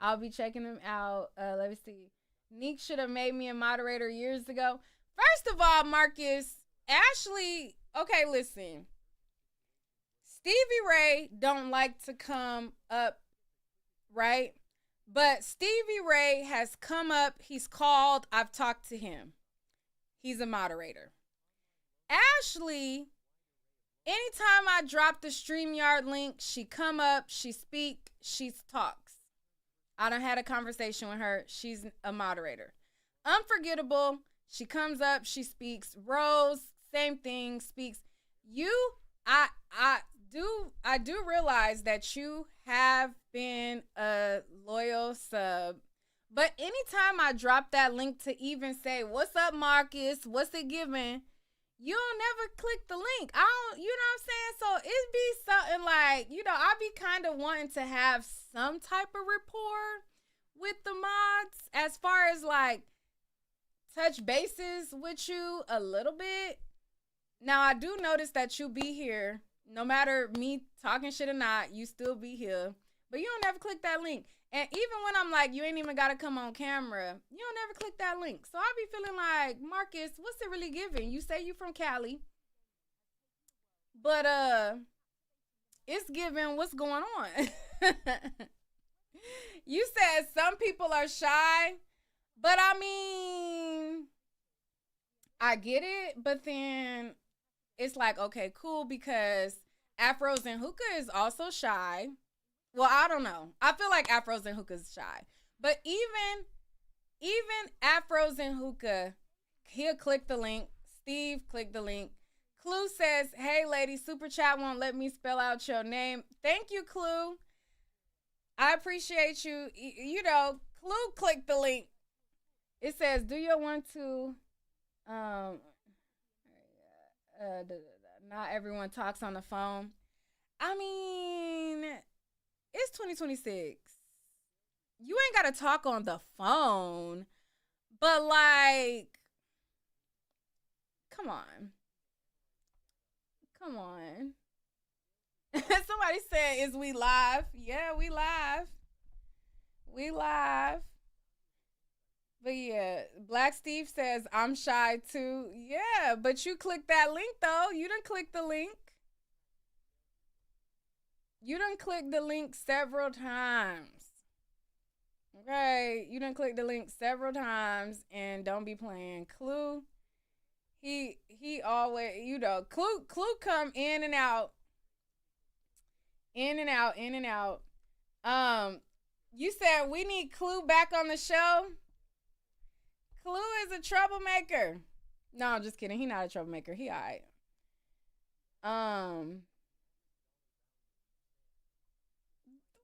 S1: I'll be checking them out. Let me see. Neek should have made me a moderator years ago. First of all, Marcus, Ashley, okay, listen. Stevie Ray don't like to come up, right? But Stevie Ray has come up. He's called. I've talked to him. He's a moderator. Ashley, anytime I drop the StreamYard link, she come up, she speak, she talks. I done had a conversation with her. She's a moderator. Unforgettable. She comes up, she speaks. Rose, same thing, speaks. I do realize that you have been a loyal sub. But anytime I drop that link to even say, what's up, Marcus? What's it giving? You don't never click the link. I don't, you know what I'm saying? So it be something like, I be kind of wanting to have some type of rapport with the mods as far as like touch bases with you a little bit. Now, I do notice that you be here. No matter me talking shit or not, you still be here. But you don't never click that link. And even when I'm like, you ain't even got to come on camera, you don't never click that link. So I be feeling like, Marcus, what's it really giving? You say you from Cali. But it's giving what's going on. You said some people are shy. But I mean, I get it. But then it's like, okay, cool, because Afros and Hookah is also shy. Well, I don't know. I feel like Afros and Hookah is shy. But even Afros and Hookah, he'll click the link. Steve, click the link. Clue says, hey, lady, super chat won't let me spell out your name. Thank you, Clue. I appreciate you. Clue, click the link. It says, do your 1, 2. Not everyone talks on the phone. I mean, it's 2026. You ain't got to talk on the phone. But, like, come on. Come on. Somebody said, is we live? Yeah, we live. We live. But yeah, Black Steve says, I'm shy too. Yeah, but you clicked that link though. You done clicked the link. You done clicked the link several times. Okay, you done clicked the link several times and don't be playing. Clue, he always, Clue come in and out. In and out, in and out. You said we need Clue back on the show. Clue is a troublemaker. No, I'm just kidding. He not a troublemaker. He all right.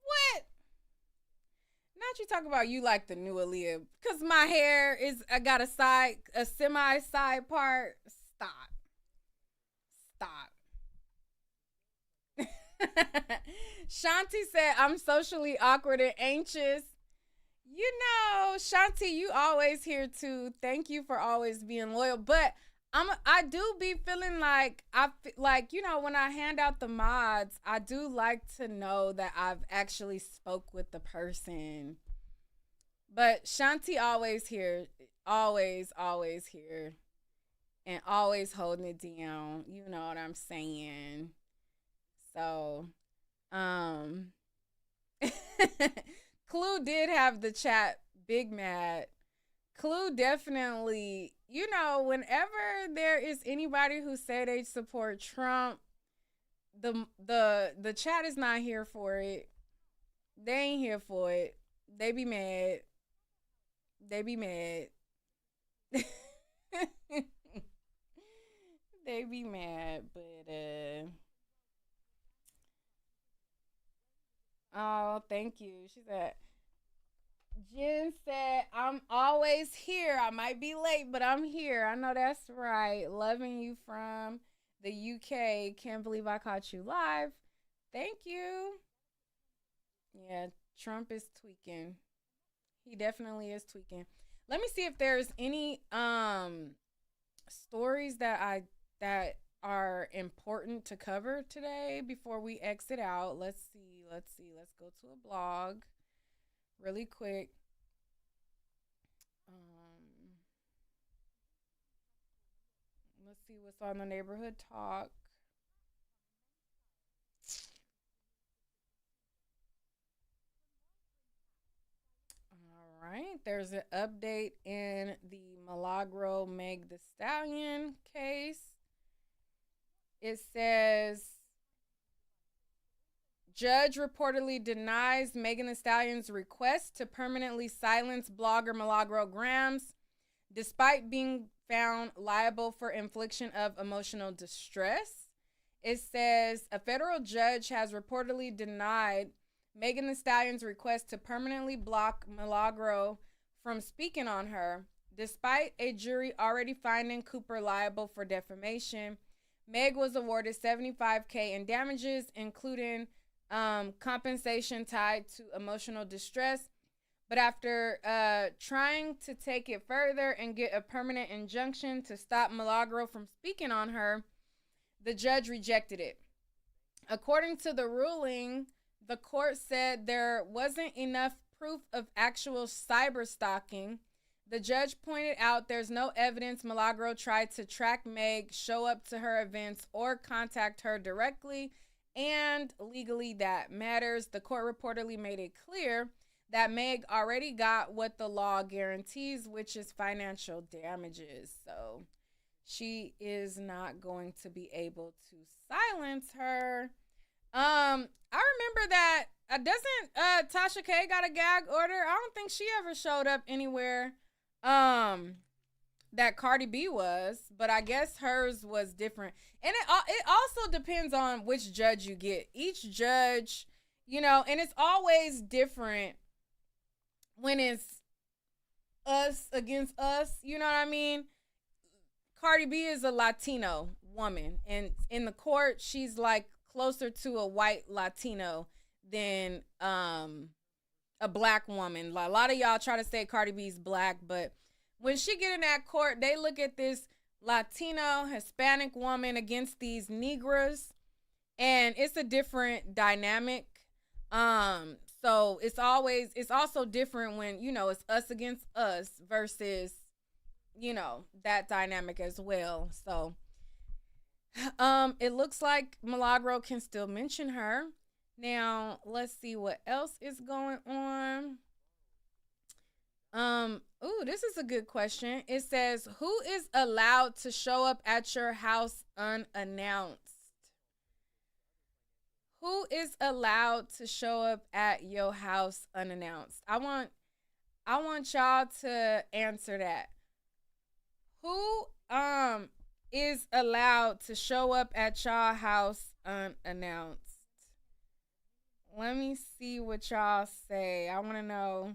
S1: What? Not you talk about you like the new Aaliyah. Because my hair I got a semi-side part. Stop. Shanti said, I'm socially awkward and anxious. Shanti, you always here too. Thank you for always being loyal. But I do be feeling like, when I hand out the mods, I do like to know that I've actually spoke with the person. But Shanti always here. Always here. And always holding it down. You know what I'm saying? So, Clue did have the chat big mad Clue definitely, you know, whenever there is anybody who say they support Trump, the chat is not here for it. They ain't here for it. They be mad. They be mad. They be mad, but oh, thank you. She said, Jen said, I'm always here. I might be late, but I'm here. I know that's right. Loving you from the UK. Can't believe I caught you live. Thank you. Yeah, Trump is tweaking. He definitely is tweaking. Let me see if there's any stories that are important to cover today before we exit out. Let's see. Let's go to a blog really quick. Let's see what's on the neighborhood talk. All right, there's an update in the Milagro Meg Thee Stallion case. It says judge reportedly denies Megan Thee Stallion's request to permanently silence blogger Milagro Grams, despite being found liable for infliction of emotional distress. It says a federal judge has reportedly denied Megan Thee Stallion's request to permanently block Milagro from speaking on her, despite a jury already finding Cooper liable for defamation. Meg was awarded $75,000 in damages, including compensation tied to emotional distress. But after trying to take it further and get a permanent injunction to stop Milagro from speaking on her, the judge rejected it. According to the ruling, the court said there wasn't enough proof of actual cyber stalking. The judge pointed out there's no evidence Milagro tried to track Meg, show up to her events, or contact her directly, and legally that matters. The court reportedly made it clear that Meg already got what the law guarantees, which is financial damages. So she is not going to be able to silence her. I remember that doesn't Tasha K got a gag order? I don't think she ever showed up anywhere that Cardi B was, but I guess hers was different. And it also depends on which judge you get. Each judge, you know, and it's always different when it's us against us, you know what I mean? Cardi B is a Latino woman, and in the court, she's like closer to a white Latino than a black woman. Like, a lot of y'all try to say Cardi B's black, but when she get in that court, they look at this Latino Hispanic woman against these Negras, and it's a different dynamic. So it's also different when, you know, it's us against us versus, you know, that dynamic as well. So it looks like Milagro can still mention her. Now, let's see what else is going on. Ooh, this is a good question. It says, who is allowed to show up at your house unannounced? Who is allowed to show up at your house unannounced? I want y'all to answer that. Who is allowed to show up at y'all house unannounced? Let me see what y'all say. I want to know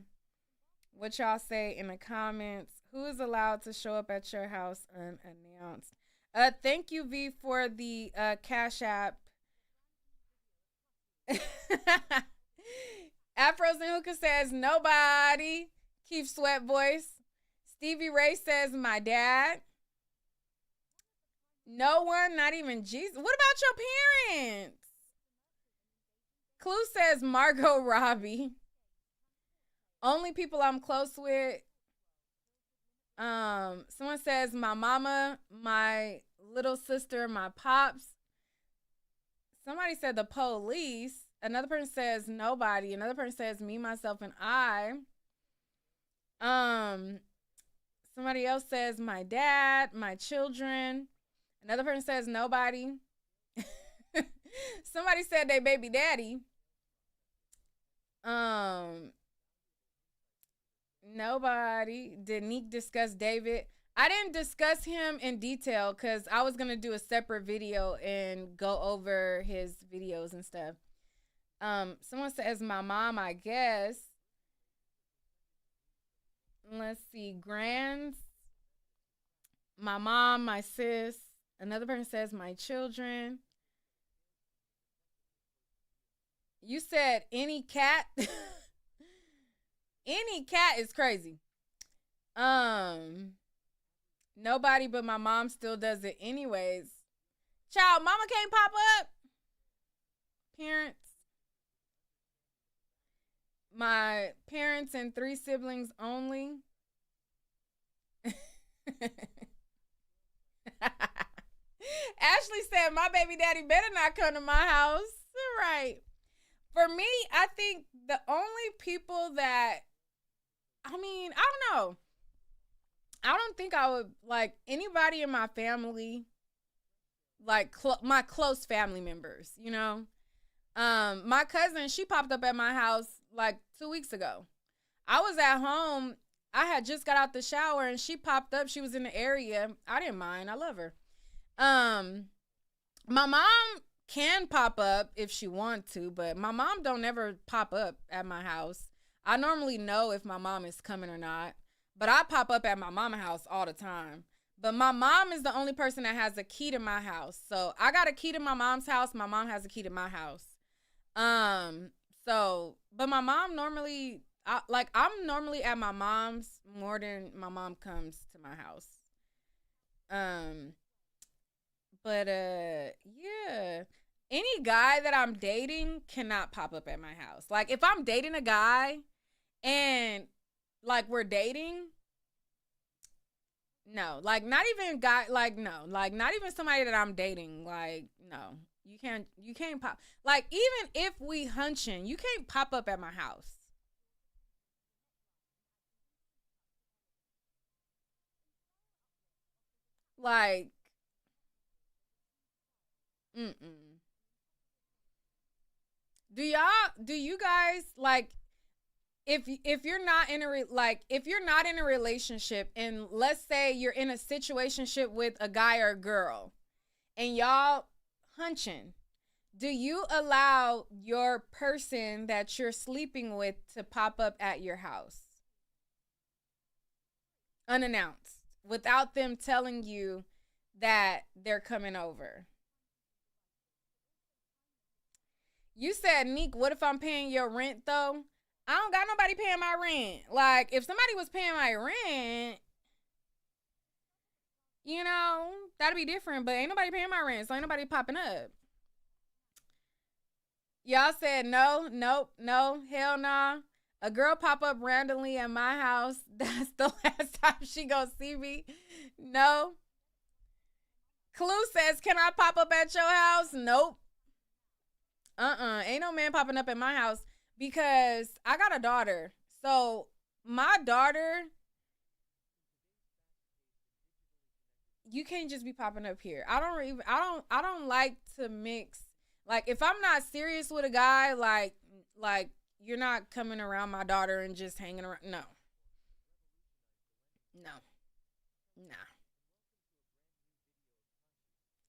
S1: what y'all say in the comments. Who is allowed to show up at your house unannounced? Thank you, V, for the Cash App. Afros and Hookah says nobody. Keith Sweat voice. Stevie Ray says my dad. No one, not even Jesus. What about your parents? Clue says Margot Robbie. Only people I'm close with. Someone says my mama, my little sister, my pops. Somebody said the police. Another person says nobody. Another person says me, myself, and I. Somebody else says my dad, my children. Another person says nobody. Somebody said they baby daddy. Nobody. Did Neek discuss David? I didn't discuss him in detail because I was gonna do a separate video and go over his videos and stuff. Someone says my mom, I guess. Let's see, grands. My mom, my sis. Another person says my children. You said any cat. Any cat is crazy. Nobody but my mom still does it anyways. Child, mama can't pop up. Parents. My parents and 3 siblings only. Ashley said my baby daddy better not come to my house. Right. For me, I think the only people that, I mean, I don't know. I don't think I would like anybody in my family, like my close family members, you know. My cousin, she popped up at my house like 2 weeks ago. I was at home. I had just got out the shower and she popped up. She was in the area. I didn't mind. I love her. My mom can pop up if she wants to, but my mom don't ever pop up at my house. I normally know if my mom is coming or not, but I pop up at my mama's house all the time. But my mom is the only person that has a key to my house. So I got a key to my mom's house. My mom has a key to my house. But my mom normally, I'm normally at my mom's more than my mom comes to my house. Yeah. Any guy that I'm dating cannot pop up at my house. Like, if I'm dating a guy and, like, we're dating, no. Like, not even guy, like, no. Like, not even somebody that I'm dating. Like, no. You can't pop. Like, even if we hunching, you can't pop up at my house. Like, do you guys like if you're not in a relationship and let's say you're in a situationship with a guy or a girl and y'all hunching, do you allow your person that you're sleeping with to pop up at your house unannounced without them telling you that they're coming over? You said, Neek, what if I'm paying your rent though? I don't got nobody paying my rent. Like, if somebody was paying my rent, you know, that'd be different. But ain't nobody paying my rent, so ain't nobody popping up. Y'all said no, nope, no, hell nah. A girl pop up randomly at my house. That's the last time she gonna see me. No. Clue says, can I pop up at your house? Nope. Ain't no man popping up at my house because I got a daughter. So my daughter, you can't just be popping up here. I don't like to mix. Like, if I'm not serious with a guy, like you're not coming around my daughter and just hanging around. No. Nah.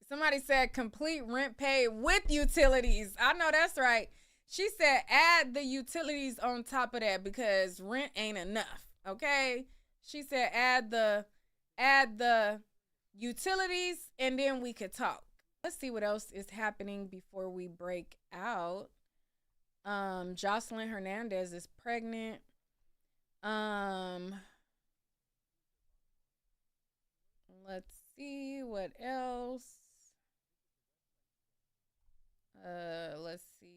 S1: Somebody said complete rent paid with utilities. I know that's right. She said add the utilities on top of that because rent ain't enough. Okay? She said add the utilities and then we could talk. Let's see what else is happening before we break out. Jocelyn Hernandez is pregnant. Let's see what else. Let's see.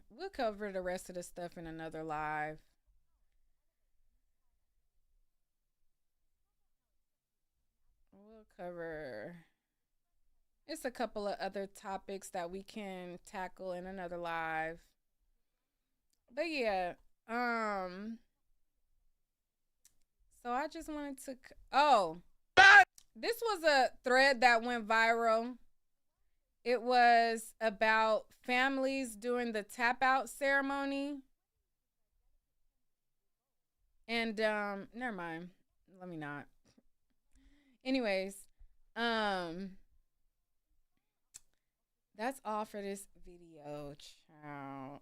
S1: We'll cover the rest of the stuff in another live. We'll cover. it's a couple of other topics that we can tackle in another live. But yeah, so I just wanted to, this was a thread that went viral. It was about families doing the tap out ceremony. And never mind. Let me not. Anyways, that's all for this video, child.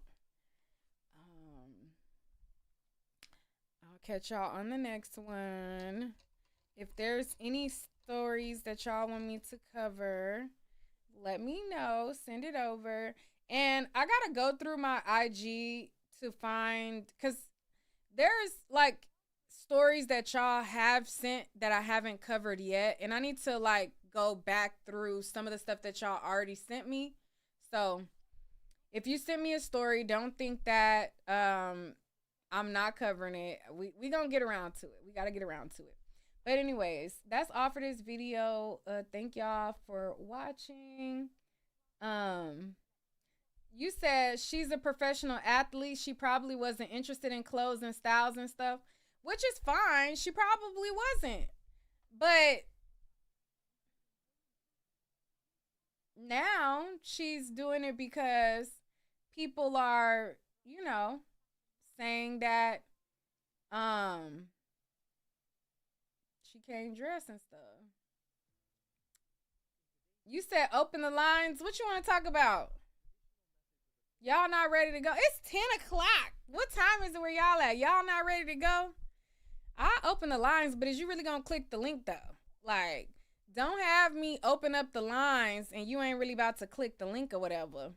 S1: I'll catch y'all on the next one. If there's any stories that y'all want me to cover, let me know. Send it over. And I gotta go through my IG to find, because there's like stories that y'all have sent that I haven't covered yet, and I need to like go back through some of the stuff that y'all already sent me. So if you send me a story, don't think that I'm not covering it. We gonna get around to it. We gotta get around to it. But anyways, that's all for this video. Thank y'all for watching. You said she's a professional athlete. She probably wasn't interested in clothes and styles and stuff, which is fine. She probably wasn't. But now she's doing it because people are, you know, saying that she can't dress and stuff. You said open the lines. What you want to talk about? Y'all not ready to go? It's 10 o'clock. What time is it where y'all at? Y'all not ready to go? I'll open the lines, but is you really gonna click the link though? Like, don't have me open up the lines and you ain't really about to click the link or whatever.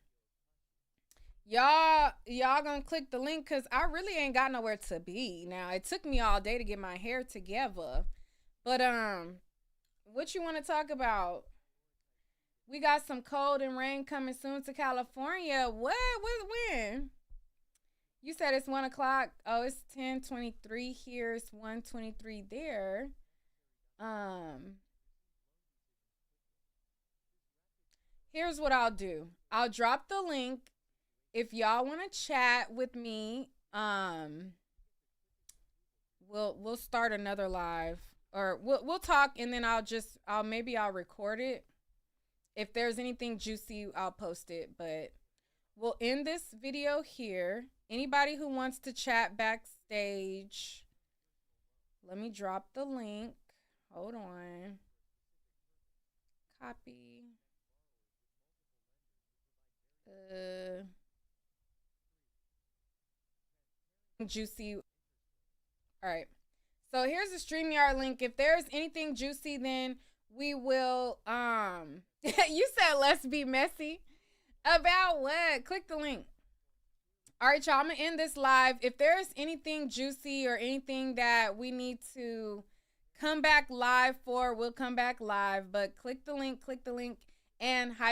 S1: Y'all gonna click the link because I really ain't got nowhere to be. Now, it took me all day to get my hair together. But what you want to talk about? We got some cold and rain coming soon to California. What? When? You said it's 1 o'clock. Oh, it's 10:23 here. It's 1:23 there. Here's what I'll do. I'll drop the link. If y'all want to chat with me, we'll start another live, or we'll talk, and then I'll record it. If there's anything juicy, I'll post it, but we'll end this video here. Anybody who wants to chat backstage, let me drop the link. Hold on. Copy. Juicy. All right. So here's the StreamYard link. If there's anything juicy, then we will, you said let's be messy. About what? Click the link. All right, y'all, I'm going to end this live. If there's anything juicy or anything that we need to come back live for, we'll come back live. But click the link, and hype.